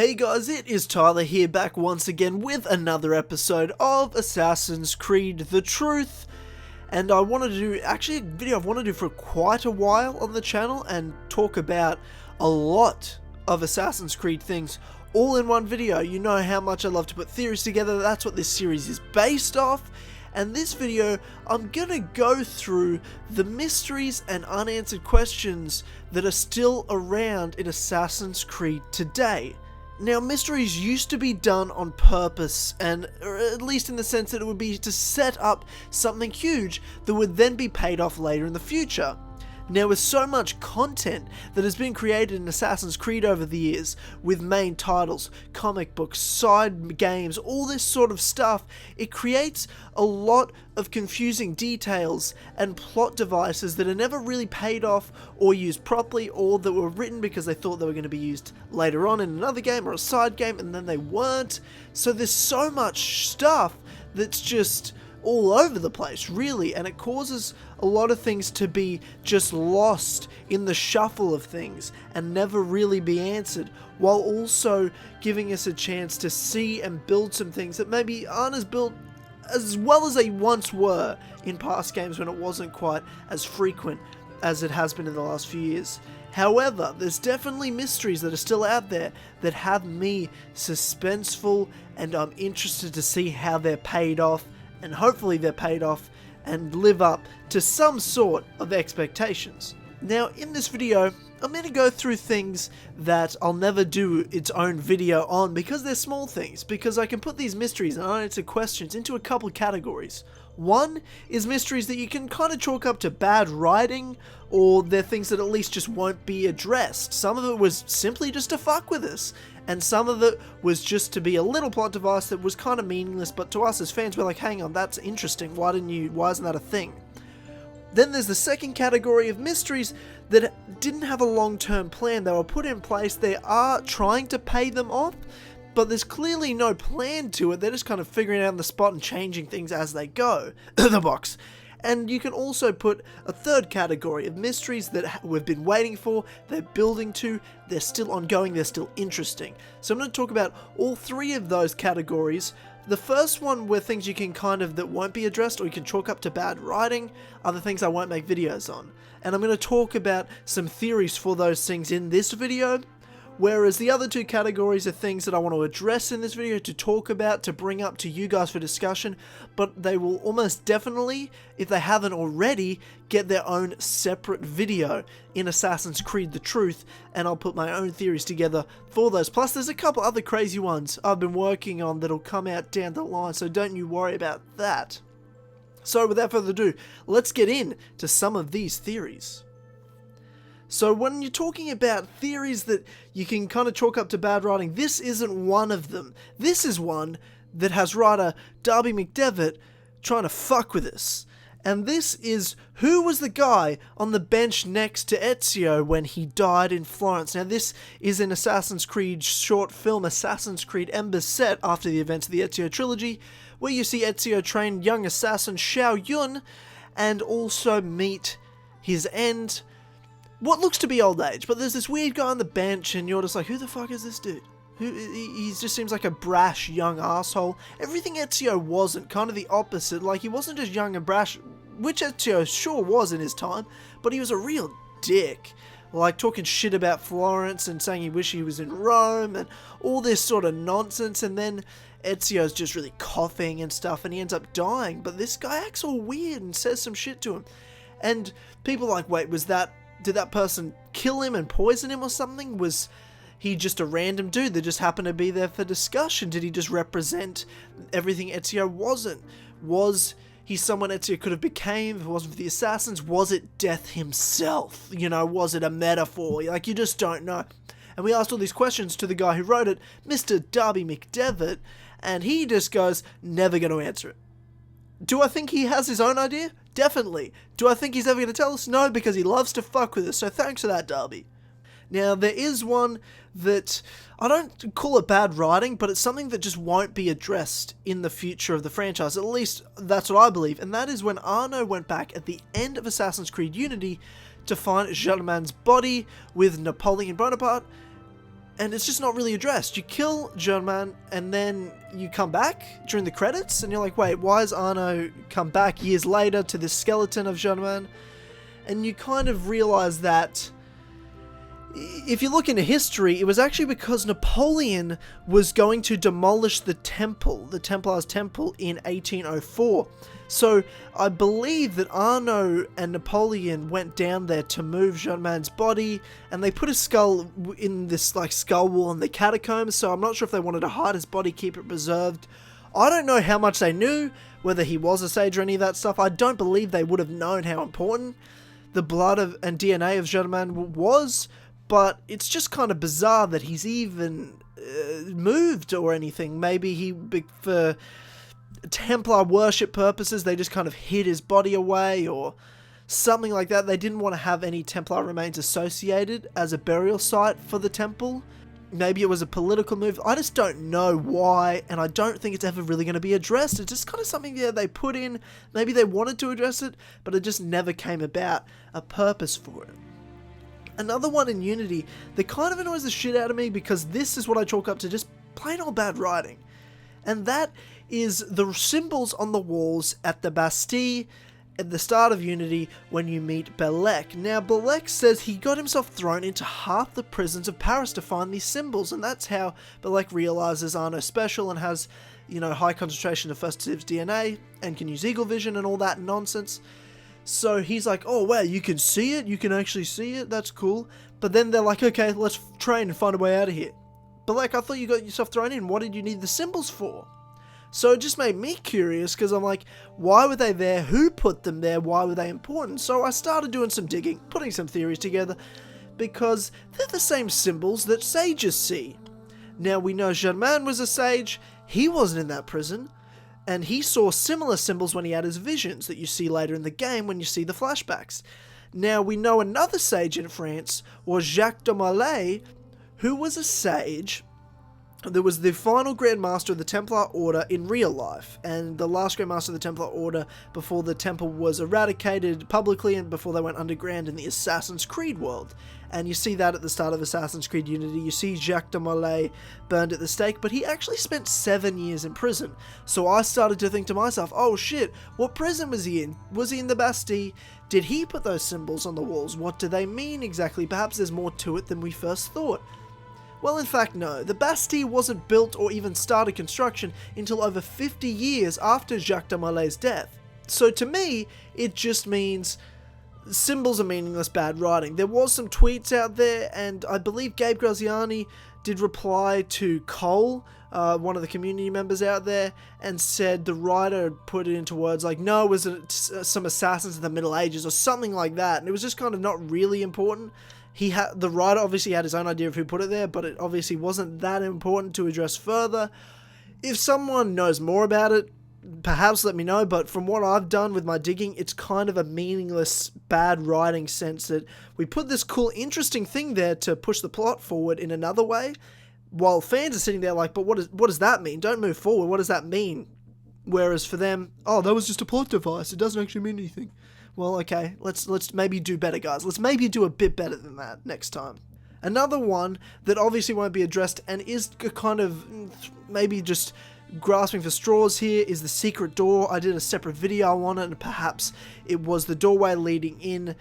Hey guys, it is Tyler here, back once again with another episode of Assassin's Creed The Truth. And I wanted to do, actually a video I've wanted to do for quite a while on the channel and talk about a lot of Assassin's Creed things all in one video. You know how much I love to put theories together, that's what this series is based off. And this video, I'm gonna go through the mysteries and unanswered questions that are still around in Assassin's Creed today. Now, mysteries used to be done on purpose, and or at least in the sense that it would be to set up something huge that would then be paid off later in the future. Now, with so much content that has been created in Assassin's Creed over the years, with main titles, comic books, side games, all this sort of stuff, it creates a lot of confusing details and plot devices that are never really paid off or used properly, or that were written because they thought they were going to be used later on in another game or a side game and then they weren't. So there's so much stuff that's just all over the place, really, and it causes a lot of things to be just lost in the shuffle of things and never really be answered, while also giving us a chance to see and build some things that maybe aren't as built as well as they once were in past games when it wasn't quite as frequent as it has been in the last few years. However, there's definitely mysteries that are still out there that have me suspenseful, and I'm interested to see how they're paid off, and hopefully they're paid off and live up to some sort of expectations. Now, in this video, I'm going to go through things that I'll never do its own video on because they're small things, because I can put these mysteries and unanswered questions into a couple categories. One is mysteries that you can kind of chalk up to bad writing, or they're things that at least just won't be addressed. Some of it was simply just to fuck with us, and some of it was just to be a little plot device that was kind of meaningless, but to us as fans we're like, hang on, that's interesting, why isn't that a thing? Then there's the second category of mysteries that didn't have a long-term plan. They were put in place, they are trying to pay them off, but there's clearly no plan to it. They're just kind of figuring it out on the spot and changing things as they go. The box. And you can also put a third category of mysteries that we've been waiting for, they're building to, they're still ongoing, they're still interesting. So I'm going to talk about all three of those categories. The first one were things you can that won't be addressed, or you can chalk up to bad writing, other things I won't make videos on. And I'm going to talk about some theories for those things in this video. Whereas the other two categories are things that I want to address in this video, to talk about, to bring up to you guys for discussion, but they will almost definitely, if they haven't already, get their own separate video in Assassin's Creed The Truth, and I'll put my own theories together for those. Plus there's a couple other crazy ones I've been working on that'll come out down the line, so don't you worry about that. So without further ado, let's get in to some of these theories. So when you're talking about theories that you can kind of chalk up to bad writing, this isn't one of them. This is one that has writer Darby McDevitt trying to fuck with us. And this is, who was the guy on the bench next to Ezio when he died in Florence? Now this is an Assassin's Creed short film, Assassin's Creed Embers, set after the events of the Ezio trilogy, where you see Ezio train young assassin Xiao Yun and also meet his end, what looks to be old age, but there's this weird guy on the bench and you're just like, who the fuck is this dude? He just seems like a brash young asshole. Everything Ezio wasn't, kind of the opposite. Like, he wasn't just young and brash, which Ezio sure was in his time, but he was a real dick. Like, talking shit about Florence and saying he wished he was in Rome and all this sort of nonsense, and then Ezio's just really coughing and stuff and he ends up dying, but this guy acts all weird and says some shit to him. And people are like, wait, did that person kill him and poison him or something? Was he just a random dude that just happened to be there for discussion? Did he just represent everything Ezio wasn't? Was he someone Ezio could have became if it wasn't for the assassins? Was it death himself? You know, was it a metaphor? Like, you just don't know. And we asked all these questions to the guy who wrote it, Mr. Darby McDevitt, and he just goes, never going to answer it. Do I think he has his own idea? Definitely. Do I think he's ever going to tell us? No, because he loves to fuck with us, so thanks for that, Darby. Now, there is one that, I don't call it bad writing, but it's something that just won't be addressed in the future of the franchise. At least, that's what I believe. And that is when Arno went back at the end of Assassin's Creed Unity to find Germain's body with Napoleon Bonaparte. and it's just not really addressed. You kill German, and then you come back during the credits, and you're like, wait, why has Arno come back years later to this skeleton of German? And you kind of realize that if you look into history, it was actually because Napoleon was going to demolish the temple, the Templars' temple, in 1804. So I believe that Arno and Napoleon went down there to move Germain's body, and they put his skull in this like skull wall in the catacombs. So I'm not sure if they wanted to hide his body, keep it preserved. I don't know how much they knew, whether he was a sage or any of that stuff. I don't believe they would have known how important the blood and DNA of Germain was. But it's just kind of bizarre that he's even moved or anything. Maybe for Templar worship purposes, they just kind of hid his body away or something like that. They didn't want to have any Templar remains associated as a burial site for the temple. Maybe it was a political move. I just don't know why, and I don't think it's ever really going to be addressed. It's just kind of something that they put in. Maybe they wanted to address it, but it just never came about a purpose for it. Another one in Unity that kind of annoys the shit out of me, because this is what I chalk up to just plain old bad writing. And that is the symbols on the walls at the Bastille at the start of Unity when you meet Belek. Now, Belek says he got himself thrown into half the prisons of Paris to find these symbols, and that's how Belek realizes Arno's special and has, high concentration of first dibs DNA and can use eagle vision and all that nonsense. So he's like, oh wow, you can see it? You can actually see it? That's cool. But then they're like, okay, let's train and find a way out of here. But like, I thought you got yourself thrown in. What did you need the symbols for? So it just made me curious, because I'm like, why were they there? Who put them there? Why were they important? So I started doing some digging, putting some theories together, because they're the same symbols that sages see. Now, we know Germain was a sage. He wasn't in that prison. And he saw similar symbols when he had his visions that you see later in the game when you see the flashbacks. Now, we know another sage in France was Jacques de Molay, who was a sage that was the final Grand Master of the Templar Order in real life, and the last Grand Master of the Templar Order before the temple was eradicated publicly and before they went underground in the Assassin's Creed world. And you see that at the start of Assassin's Creed Unity. You see Jacques de Molay burned at the stake, but he actually spent 7 years in prison. So I started to think to myself, oh shit, what prison was he in? Was he in the Bastille? Did he put those symbols on the walls? What do they mean exactly? Perhaps there's more to it than we first thought. Well, in fact, no. The Bastille wasn't built or even started construction until over 50 years after Jacques de Molay's death. So to me, it just means symbols are meaningless bad writing. There was some tweets out there, and I believe Gabe Graziani did reply to Cole, one of the community members out there, and said the writer put it into words like, no, it was some assassins in the Middle Ages or something like that, and it was just kind of not really important. The writer obviously had his own idea of who put it there, but it obviously wasn't that important to address further. If someone knows more about it, perhaps let me know, but from what I've done with my digging, it's kind of a meaningless, bad writing sense that we put this cool, interesting thing there to push the plot forward in another way, while fans are sitting there like, but what does that mean? Don't move forward, what does that mean? Whereas for them, oh, that was just a plot device, it doesn't actually mean anything. Well, okay, let's maybe do better, guys. Let's maybe do a bit better than that next time. Another one that obviously won't be addressed and is kind of maybe just grasping for straws here is the secret door. I did a separate video on it, and perhaps it was the doorway leading in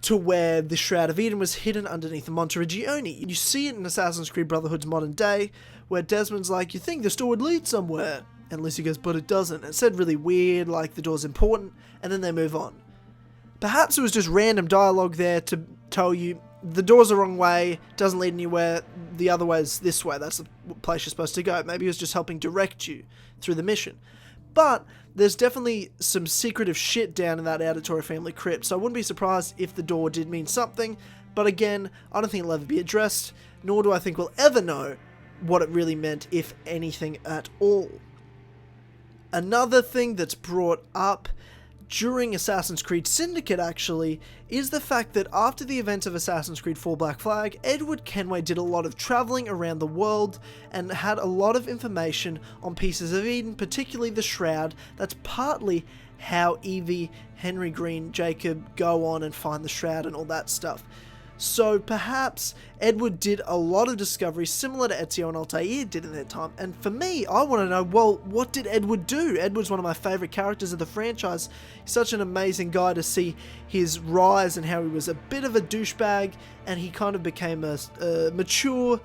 to where the Shroud of Eden was hidden underneath the Monteriggioni. You see it in Assassin's Creed Brotherhood's modern day, where Desmond's like, you think this door would lead somewhere? And Lucy goes, but it doesn't. It said really weird, like the door's important, and then they move on. Perhaps it was just random dialogue there to tell you the door's the wrong way, doesn't lead anywhere, the other way is this way, that's the place you're supposed to go. Maybe it was just helping direct you through the mission. But there's definitely some secretive shit down in that Auditore family crypt, so I wouldn't be surprised if the door did mean something, but again, I don't think it'll ever be addressed, nor do I think we'll ever know what it really meant, if anything at all. Another thing that's brought up during Assassin's Creed Syndicate, actually, is the fact that after the events of Assassin's Creed 4 Black Flag, Edward Kenway did a lot of travelling around the world and had a lot of information on Pieces of Eden, particularly the Shroud. That's partly how Evie, Henry Green, Jacob go on and find the Shroud and all that stuff. So perhaps Edward did a lot of discovery similar to Ezio and Altair did in their time. And for me, I want to know, well, what did Edward do? Edward's one of my favourite characters of the franchise. He's such an amazing guy to see his rise and how he was a bit of a douchebag and he kind of became a mature,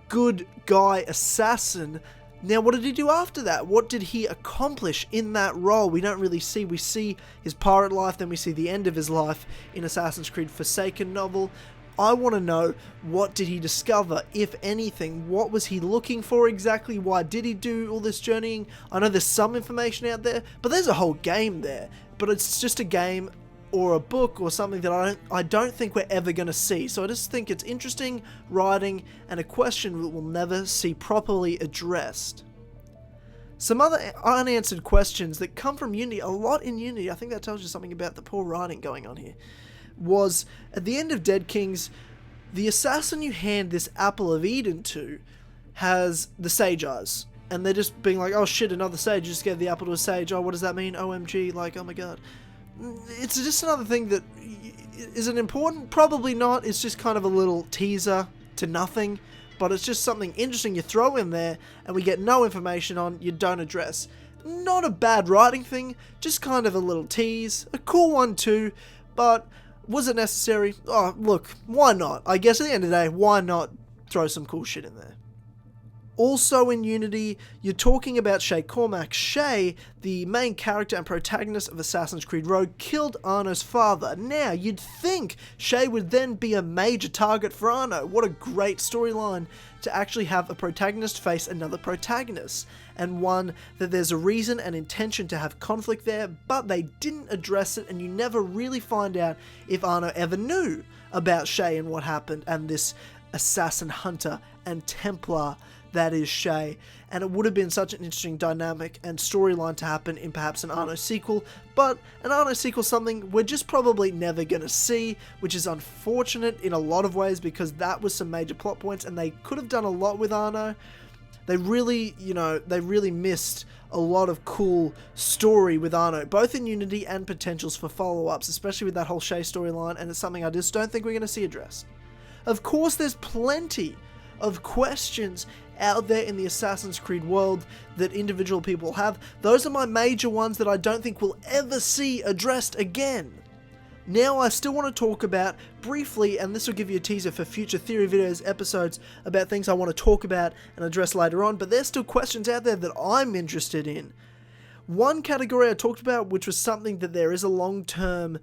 good guy assassin. Now, what did he do after that? What did he accomplish in that role? We don't really see. We see his pirate life, then we see the end of his life in Assassin's Creed Forsaken novel. I want to know, what did he discover, if anything? What was he looking for exactly? Why did he do all this journeying? I know there's some information out there, but there's a whole game there. But it's just a game or a book or something that I don't think we're ever going to see. So I just think it's interesting writing and a question that we'll never see properly addressed. Some other unanswered questions that come from Unity, a lot in Unity, I think that tells you something about the poor writing going on here, was at the end of Dead Kings, the assassin you hand this Apple of Eden to has the Sage Eyes. And they're just being like, oh shit, another Sage, you just gave the apple to a Sage, oh what does that mean, OMG, like, oh my god. It's just another thing that, is it important? Probably not. It's just kind of a little teaser to nothing, but it's just something interesting you throw in there and we get no information on, you don't address. Not a bad writing thing, just kind of a little tease. A cool one too, but was it necessary? Oh, look, why not? I guess at the end of the day, why not throw some cool shit in there? Also in Unity, you're talking about Shay Cormac. Shay, the main character and protagonist of Assassin's Creed Rogue, killed Arno's father. Now, you'd think Shay would then be a major target for Arno. What a great storyline to actually have a protagonist face another protagonist, and one that there's a reason and intention to have conflict there, but they didn't address it, and you never really find out if Arno ever knew about Shay and what happened, and this assassin hunter and Templar that is Shay, and it would have been such an interesting dynamic and storyline to happen in perhaps an Arno sequel, but an Arno sequel is something we're just probably never going to see, which is unfortunate in a lot of ways because that was some major plot points and they could have done a lot with Arno. They really, they really missed a lot of cool story with Arno, both in Unity and potentials for follow-ups, especially with that whole Shay storyline, and it's something I just don't think we're going to see addressed. Of course, there's plenty of questions out there in the Assassin's Creed world that individual people have. Those are my major ones that I don't think we'll ever see addressed again. Now I still want to talk about briefly, and this will give you a teaser for future theory videos, episodes about things I want to talk about and address later on, but there's still questions out there that I'm interested in. One category I talked about, which was something that there is a long-term,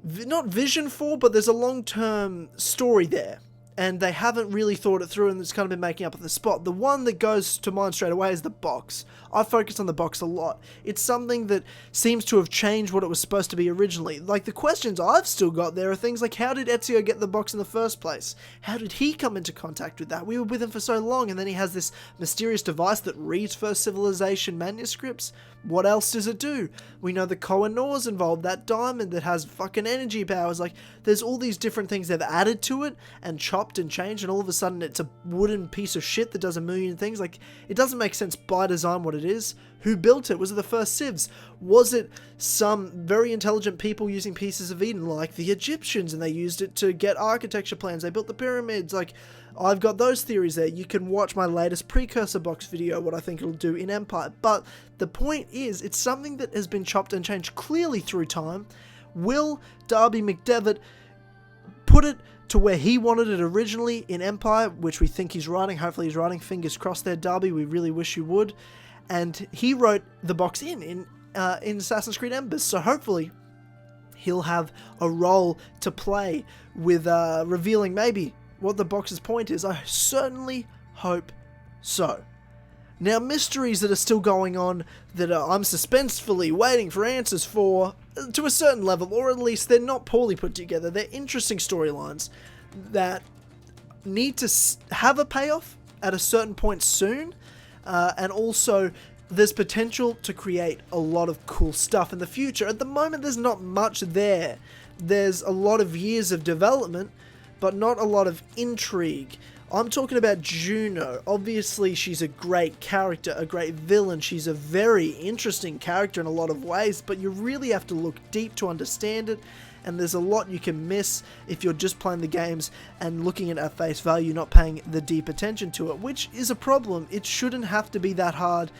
not vision for, but there's a long-term story there. And they haven't really thought it through and it's kind of been making up on the spot. The one that goes to mind straight away is the box. I focus on the box a lot. It's something that seems to have changed what it was supposed to be originally. Like, the questions I've still got there are things like, how did Ezio get the box in the first place? How did he come into contact with that? We were with him for so long, and then he has this mysterious device that reads First Civilization manuscripts. What else does it do? We know the Koh-i-Noor's involved, that diamond that has fucking energy powers. Like, there's all these different things they've added to it and chopped and changed, and all of a sudden it's a wooden piece of shit that does a million things. Like, it doesn't make sense by design what it is. Who built it? Was it the first civs? Was it some very intelligent people using pieces of Eden like the Egyptians, and they used it to get architecture plans? They built the pyramids. Like, I've got those theories there. You can watch my latest Precursor box video, what I think it'll do in Empire. But the point is, it's something that has been chopped and changed clearly through time. Will Darby McDevitt put it to where he wanted it originally in Empire, which we think he's writing? Hopefully he's writing. Fingers crossed there, Darby. We really wish you would. And he wrote the box in Assassin's Creed Embers, so hopefully he'll have a role to play with revealing maybe what the box's point is. I certainly hope so. Now, mysteries that are still going on that I'm suspensefully waiting for answers for, to a certain level, or at least they're not poorly put together. They're interesting storylines that need to have a payoff at a certain point soon, and also there's potential to create a lot of cool stuff in the future. At the moment, there's not much there. There's a lot of years of development, but not a lot of intrigue. I'm talking about Juno. Obviously, she's a great character, a great villain. She's a very interesting character in a lot of ways, but you really have to look deep to understand it, and there's a lot you can miss if you're just playing the games and looking at face value, not paying the deep attention to it, which is a problem. It shouldn't have to be that hard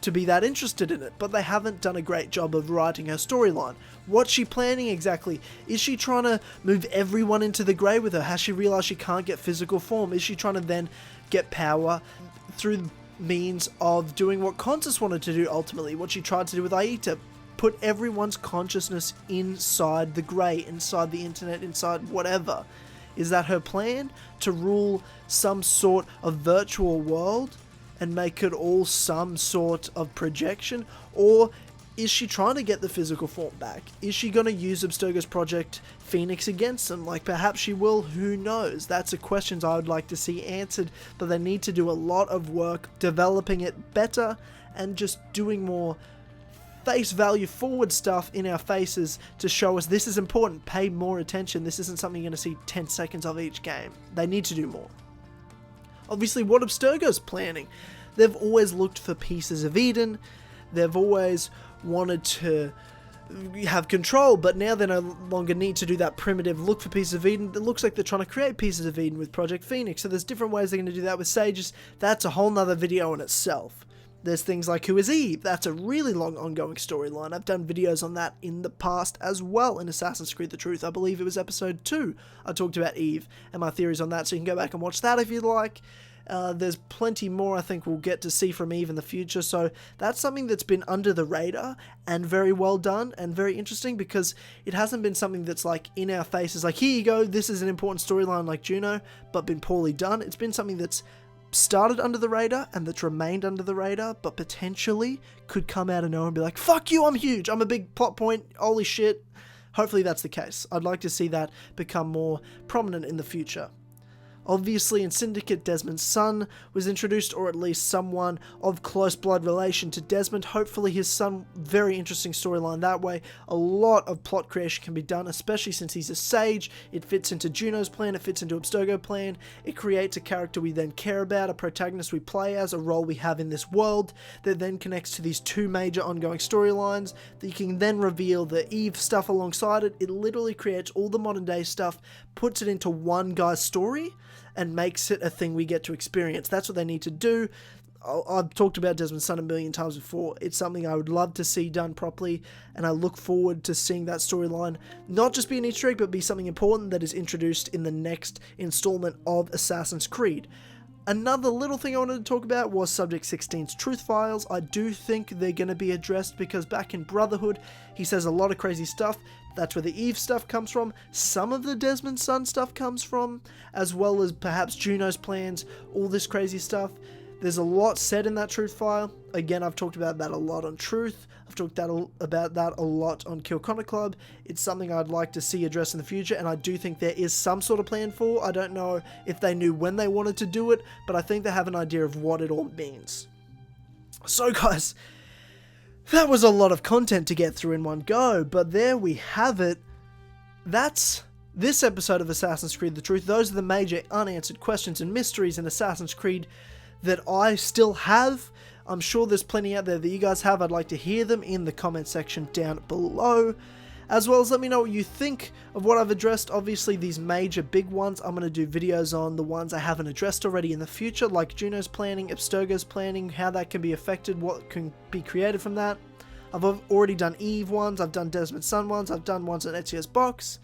to be that interested in it, but they haven't done a great job of writing her storyline. What's she planning exactly? Is she trying to move everyone into the grey with her? Has she realised she can't get physical form? Is she trying to then get power through means of doing what Consus wanted to do ultimately, what she tried to do with Aita? Put everyone's consciousness inside the grey, inside the internet, inside whatever. Is that her plan? To rule some sort of virtual world and make it all some sort of projection? Or is she trying to get the physical form back? Is she going to use Abstergo's Project Phoenix against them? Like, perhaps she will, who knows? That's the questions I would like to see answered, but they need to do a lot of work developing it better and just doing more face value forward stuff in our faces to show us this is important, pay more attention, this isn't something you're going to see 10 seconds of each game. They need to do more. Obviously, what Abstergo's planning. They've always looked for pieces of Eden. They've always wanted to have control, but now they no longer need to do that primitive look for pieces of Eden. It looks like they're trying to create pieces of Eden with Project Phoenix. So there's different ways they're going to do that with Sages. That's a whole nother video in itself. There's things like Who is Eve? That's a really long ongoing storyline. I've done videos on that in the past as well in Assassin's Creed The Truth. I believe it was episode 2. I talked about Eve and my theories on that, so you can go back and watch that if you'd like. There's plenty more I think we'll get to see from Eve in the future, so that's something that's been under the radar and very well done and very interesting, because it hasn't been something that's like in our faces, like here you go, this is an important storyline like Juno, but been poorly done. It's been something that's started under the radar and that's remained under the radar, but potentially could come out of nowhere and be like, fuck you, I'm huge, I'm a big plot point, holy shit. Hopefully that's the case. I'd like to see that become more prominent in the future. Obviously, in Syndicate, Desmond's son was introduced, or at least someone of close blood relation to Desmond. Hopefully his son, very interesting storyline that way. A lot of plot creation can be done, especially since he's a sage. It fits into Juno's plan, it fits into Abstergo's plan. It creates a character we then care about, a protagonist we play as, a role we have in this world, that then connects to these two major ongoing storylines, that you can then reveal the Eve stuff alongside it. It literally creates all the modern day stuff, puts it into one guy's story, and makes it a thing we get to experience. That's what they need to do. I've talked about Desmond's son a million times before. It's something I would love to see done properly, and I look forward to seeing that storyline not just be an Easter egg, but be something important that is introduced in the next installment of Assassin's Creed. Another little thing I wanted to talk about was Subject 16's truth files. I do think they're going to be addressed, because back in Brotherhood, he says a lot of crazy stuff. That's where the Eve stuff comes from. Some of the Desmond son stuff comes from, as well as perhaps Juno's plans, all this crazy stuff. There's a lot said in that truth file. Again, I've talked about that a lot on Truth. I've talked about that a lot on Kill Connor Club. It's something I'd like to see addressed in the future, and I do think there is some sort of plan for. I don't know if they knew when they wanted to do it, but I think they have an idea of what it all means. So guys, that was a lot of content to get through in one go, but there we have it. That's this episode of Assassin's Creed The Truth. Those are the major unanswered questions and mysteries in Assassin's Creed that I still have. I'm sure there's plenty out there that you guys have. I'd like to hear them in the comment section down below, as well as let me know what you think of what I've addressed. Obviously, these major big ones, I'm going to do videos on the ones I haven't addressed already in the future, like Juno's planning, Abstergo's planning, how that can be affected, what can be created from that. I've already done Eve ones, I've done Desmond's son ones, I've done ones on Ezio's box.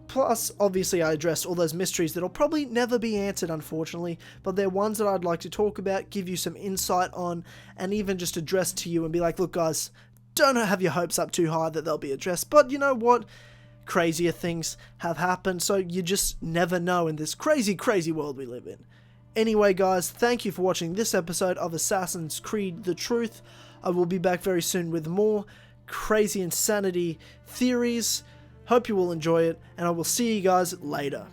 Plus, obviously, I addressed all those mysteries that'll probably never be answered, unfortunately, but they're ones that I'd like to talk about, give you some insight on, and even just address to you and be like, look guys, don't have your hopes up too high that they'll be addressed, but you know what? Crazier things have happened, so you just never know in this crazy, crazy world we live in. Anyway, guys, thank you for watching this episode of Assassin's Creed The Truth. I will be back very soon with more crazy insanity theories. Hope you will enjoy it, and I will see you guys later.